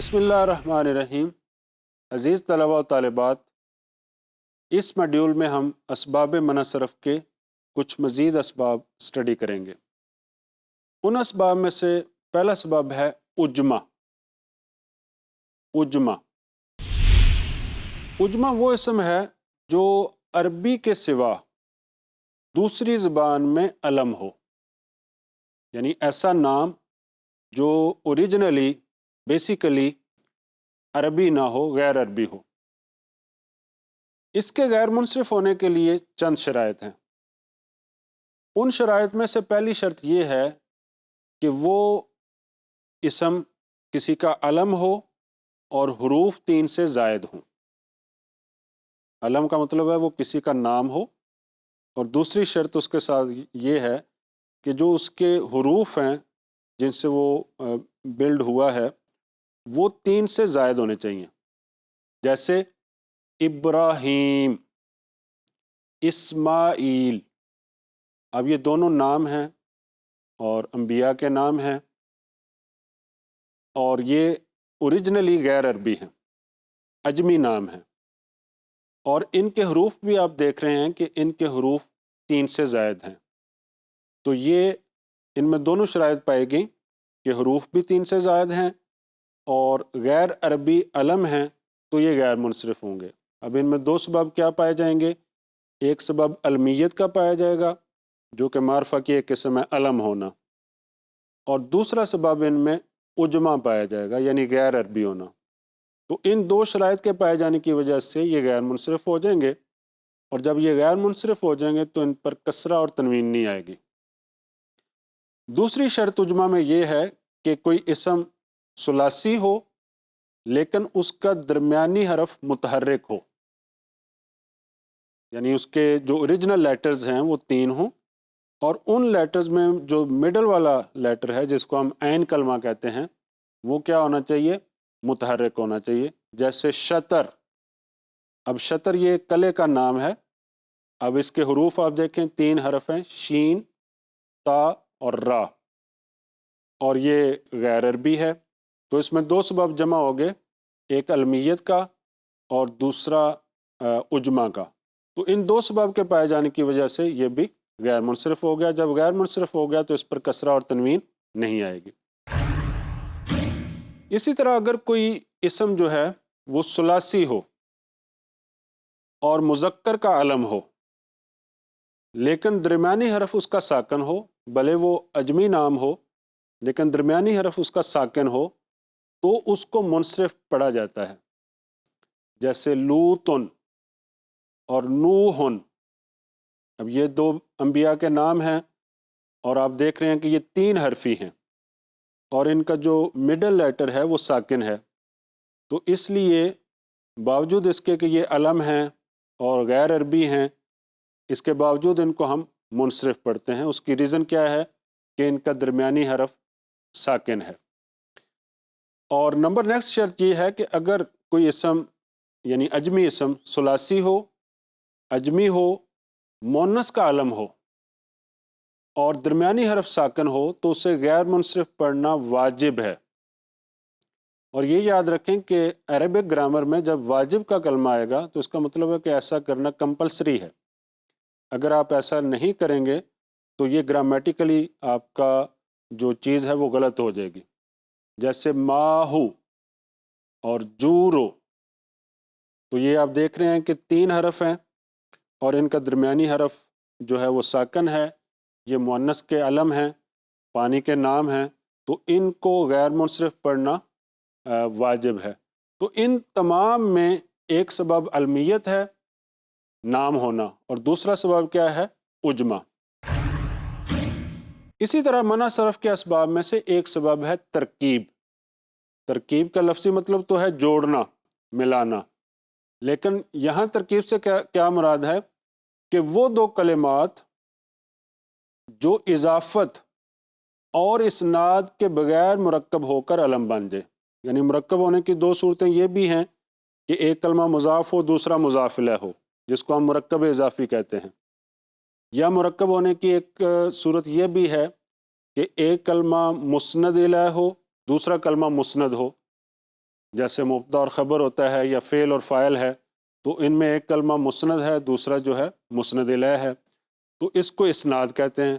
بسم اللہ الرحمن الرحیم۔ عزیز طلباء و طالبات، اس ماڈیول میں ہم اسباب منع صرف کے کچھ مزید اسباب سٹڈی کریں گے۔ ان اسباب میں سے پہلا سبب ہے اجمہ۔ اجمہ وہ اسم ہے جو عربی کے سوا دوسری زبان میں علم ہو، یعنی ایسا نام جو اوریجنلی بیسیکلی عربی نہ ہو، غیر عربی ہو۔ اس کے غیر منصرف ہونے کے لیے چند شرائط ہیں۔ ان شرائط میں سے پہلی شرط یہ ہے کہ وہ اسم کسی کا علم ہو اور حروف 3 سے زائد ہوں۔ علم کا مطلب ہے وہ کسی کا نام ہو، اور دوسری شرط اس کے ساتھ یہ ہے کہ جو اس کے حروف ہیں جن سے وہ بلڈ ہوا ہے وہ 3 سے زائد ہونے چاہیے، جیسے ابراہیم، اسماعیل۔ اب یہ دونوں نام ہیں اور انبیاء کے نام ہیں، اور یہ اوریجنلی غیر عربی ہیں، عجمی نام ہیں، اور ان کے حروف بھی آپ دیکھ رہے ہیں کہ ان کے حروف 3 سے زائد ہیں۔ تو یہ ان میں دونوں شرائط پائے گئیں کہ حروف بھی 3 سے زائد ہیں اور غیر عربی علم ہیں، تو یہ غیر منصرف ہوں گے۔ اب ان میں دو سبب کیا پائے جائیں گے؟ ایک سبب علمیت کا پایا جائے گا جو کہ معرفہ کی ایک قسم ہے علم ہونا، اور دوسرا سبب ان میں اجمہ پایا جائے گا یعنی غیر عربی ہونا۔ تو ان دو شرائط کے پائے جانے کی وجہ سے یہ غیر منصرف ہو جائیں گے، اور جب یہ غیر منصرف ہو جائیں گے تو ان پر کسرہ اور تنوین نہیں آئے گی۔ دوسری شرط اجمہ میں یہ ہے کہ کوئی اسم ثلاثی ہو لیکن اس کا درمیانی حرف متحرک ہو، یعنی اس کے جو اوریجنل لیٹرز ہیں وہ 3 ہوں، اور ان لیٹرز میں جو مڈل والا لیٹر ہے جس کو ہم عین کلمہ کہتے ہیں وہ کیا ہونا چاہیے؟ متحرک ہونا چاہیے، جیسے شطر۔ اب شطر یہ کلے کا نام ہے۔ اب اس کے حروف آپ دیکھیں 3 حرف ہیں، شین، تا اور را، اور یہ غیر عربی ہے۔ تو اس میں دو سبب جمع ہو گئے، ایک علمیت کا اور دوسرا اجمہ کا۔ تو ان دو سبب کے پائے جانے کی وجہ سے یہ بھی غیر منصرف ہو گیا۔ جب غیر منصرف ہو گیا تو اس پر کسرہ اور تنوین نہیں آئے گی۔ اسی طرح اگر کوئی اسم جو ہے وہ ثلاثی ہو اور مذکر کا علم ہو لیکن درمیانی حرف اس کا ساکن ہو، بھلے وہ عجمی نام ہو لیکن درمیانی حرف اس کا ساکن ہو، تو اس کو منصرف پڑھا جاتا ہے، جیسے لوطن اور نوحن۔ اب یہ 2 انبیاء کے نام ہیں اور آپ دیکھ رہے ہیں کہ یہ 3 حرفی ہیں اور ان کا جو مڈل لیٹر ہے وہ ساکن ہے، تو اس لیے باوجود اس کے کہ یہ علم ہیں اور غیر عربی ہیں، اس کے باوجود ان کو ہم منصرف پڑھتے ہیں۔ اس کی ریزن کیا ہے؟ کہ ان کا درمیانی حرف ساکن ہے۔ اور نمبر نیکسٹ شرط یہ ہے کہ اگر کوئی اسم یعنی عجمی اسم ثلاثی ہو، عجمی ہو، مؤنث کا علم ہو اور درمیانی حرف ساکن ہو تو اسے غیر منصرف پڑھنا واجب ہے۔ اور یہ یاد رکھیں کہ عربک گرامر میں جب واجب کا کلمہ آئے گا تو اس کا مطلب ہے کہ ایسا کرنا کمپلسری ہے۔ اگر آپ ایسا نہیں کریں گے تو یہ گرامیٹیکلی آپ کا جو چیز ہے وہ غلط ہو جائے گی، جیسے ماہو اور جورو۔ تو یہ آپ دیکھ رہے ہیں کہ 3 حرف ہیں اور ان کا درمیانی حرف جو ہے وہ ساکن ہے، یہ مؤنث کے علم ہیں، پانی کے نام ہیں، تو ان کو غیر منصرف پڑھنا واجب ہے۔ تو ان تمام میں ایک سبب علمیت ہے، نام ہونا، اور دوسرا سبب کیا ہے؟ اجمہ۔ اسی طرح منع صرف کے اسباب میں سے ایک سبب ہے ترکیب۔ ترکیب کا لفظی مطلب تو ہے جوڑنا، ملانا، لیکن یہاں ترکیب سے کیا مراد ہے؟ کہ وہ 2 کلمات جو اضافت اور اسناد کے بغیر مرکب ہو کر علم بن جائے۔ یعنی مرکب ہونے کی 2 صورتیں یہ بھی ہیں کہ ایک کلمہ مضاف ہو، دوسرا مضاف الیہ ہو، جس کو ہم مرکب اضافی کہتے ہیں، یا مرکب ہونے کی ایک صورت یہ بھی ہے کہ ایک کلمہ مسند الیہ ہو، دوسرا کلمہ مسند ہو۔ جیسے مبتدا اور خبر ہوتا ہے یا فعل اور فاعل ہے، تو ان میں ایک کلمہ مسند ہے، دوسرا جو ہے مسند الیہ ہے، تو اس کو اسناد کہتے ہیں۔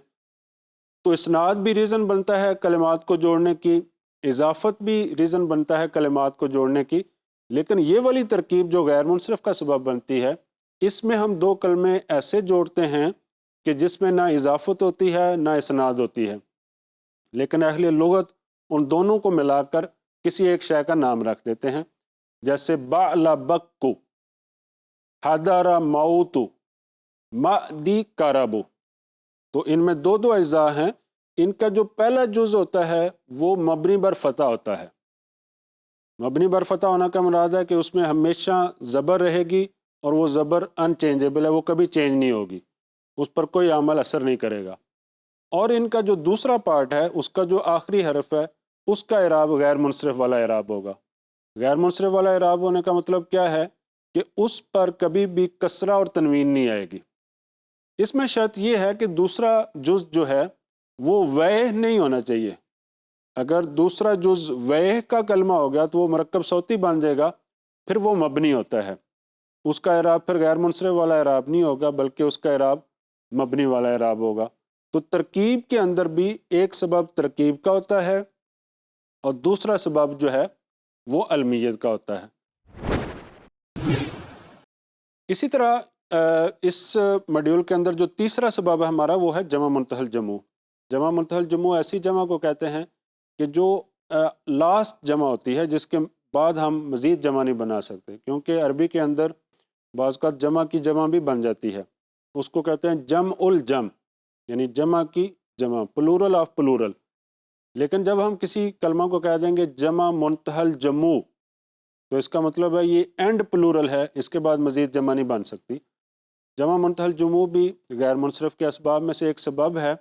تو اسناد بھی ریزن بنتا ہے کلمات کو جوڑنے کی، اضافت بھی ریزن بنتا ہے کلمات کو جوڑنے کی، لیکن یہ والی ترکیب جو غیر منصرف کا سبب بنتی ہے، اس میں ہم دو کلمے ایسے جوڑتے ہیں کہ جس میں نہ اضافت ہوتی ہے نہ اسناد ہوتی ہے، لیکن اہل لغت ان دونوں کو ملا کر کسی ایک شے کا نام رکھ دیتے ہیں، جیسے بعل بکو، حضر موتو، مأدی کربو۔ تو ان میں دو دو اجزاء ہیں، ان کا جو پہلا جز ہوتا ہے وہ مبنی بر فتح ہوتا ہے۔ مبنی بر فتح ہونا کا مراد ہے کہ اس میں ہمیشہ زبر رہے گی اور وہ زبر ان چینجیبل ہے، وہ کبھی چینج نہیں ہوگی، اس پر کوئی عمل اثر نہیں کرے گا۔ اور ان کا جو دوسرا پارٹ ہے، اس کا جو آخری حرف ہے، اس کا اعراب غیر منصرف والا اعراب ہوگا۔ غیر منصرف والا اعراب ہونے کا مطلب کیا ہے کہ اس پر کبھی بھی کسرہ اور تنوین نہیں آئے گی۔ اس میں شرط یہ ہے کہ دوسرا جز جو ہے وہ ویہ نہیں ہونا چاہیے۔ اگر دوسرا جز ویہ کا کلمہ ہو گیا تو وہ مرکب صوتی بن جائے گا، پھر وہ مبنی ہوتا ہے، اس کا اعراب پھر غیر منصرف والا اعراب نہیں ہوگا بلکہ اس کا اعراب مبنی والا اعراب ہوگا۔ تو ترکیب کے اندر بھی ایک سبب ترکیب کا ہوتا ہے اور دوسرا سبب جو ہے وہ علمیت کا ہوتا ہے۔ اسی طرح اس ماڈیول کے اندر جو تیسرا سبب ہے ہمارا، وہ ہے جمع منتہی الجموع۔ جمع منتہی الجموع ایسی جمع کو کہتے ہیں کہ جو لاسٹ جمع ہوتی ہے، جس کے بعد ہم مزید جمع نہیں بنا سکتے، کیونکہ عربی کے اندر بعض اوقات جمع کی جمع بھی بن جاتی ہے، اس کو کہتے ہیں جمع الجمع، یعنی جمع کی جمع، پلورل آف پلورل۔ لیکن جب ہم کسی کلمہ کو کہہ دیں گے جمع منتہی الجموع، تو اس کا مطلب ہے یہ اینڈ پلورل ہے، اس کے بعد مزید جمع نہیں بن سکتی۔ جمع منتہی الجموع بھی غیر منصرف کے اسباب میں سے ایک سبب ہے،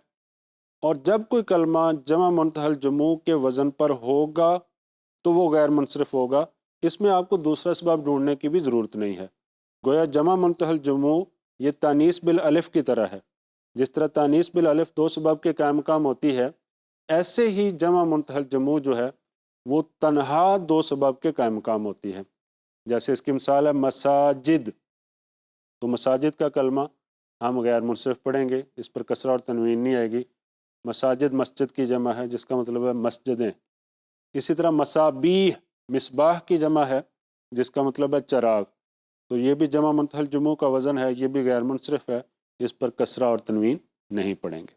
اور جب کوئی کلمہ جمع منتہی الجموع کے وزن پر ہوگا تو وہ غیر منصرف ہوگا۔ اس میں آپ کو دوسرا سبب ڈھونڈنے کی بھی ضرورت نہیں ہے، گویا جمع منتہی الجموع یہ تانیث بالالف کی طرح ہے۔ جس طرح تانیث بالالف دو سبب کے قائم مقام ہوتی ہے، ایسے ہی جمع منتہی الجموع جو ہے وہ تنہا دو سبب کے قائم مقام ہوتی ہے۔ جیسے اس کی مثال ہے مساجد، تو مساجد کا کلمہ ہم غیر منصرف پڑھیں گے، اس پر کسرہ اور تنوین نہیں آئے گی۔ مساجد مسجد کی جمع ہے، جس کا مطلب ہے مسجدیں۔ اسی طرح مصابیح مصباح کی جمع ہے، جس کا مطلب ہے چراغ، تو یہ بھی جمع منتہی الجموع کا وزن ہے، یہ بھی غیر منصرف ہے، اس پر کسرہ اور تنوین نہیں پڑھیں گے۔